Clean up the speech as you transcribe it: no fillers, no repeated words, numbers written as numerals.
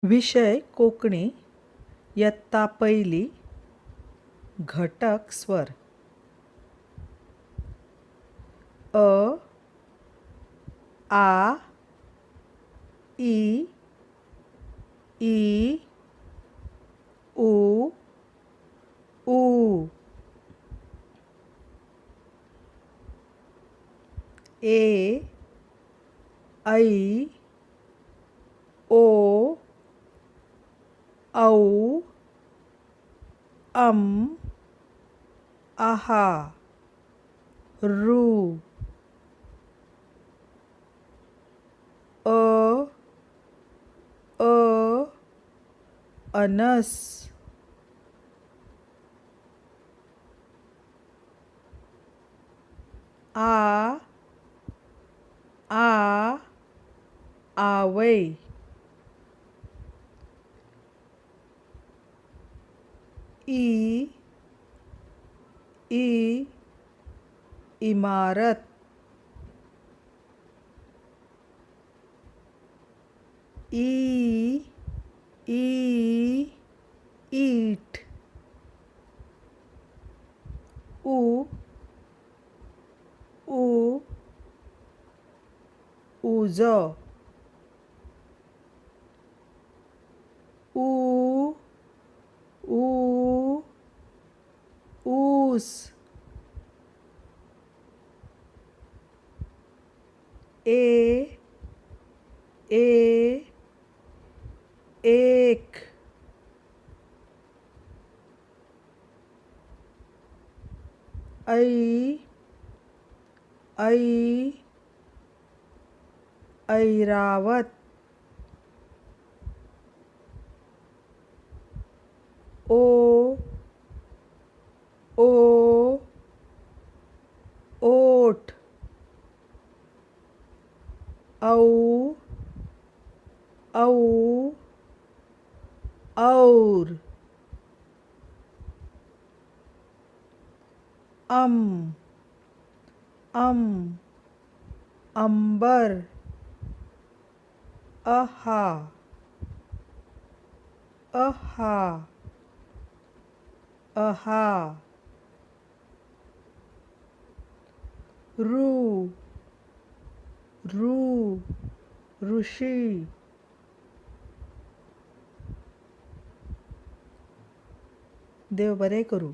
विषय कोकणी इयत्ता पहिली घटक स्वर अ आ ई ई उ ऊ ए ऐ ओ औ आहा रू अ अनस आ आवै ई इमारत ई ईट ऊ उज ऊ ऊस ए एक ऐरावत ओ ओट औ और अंबर अहा रू ऋषी देव बरे करू.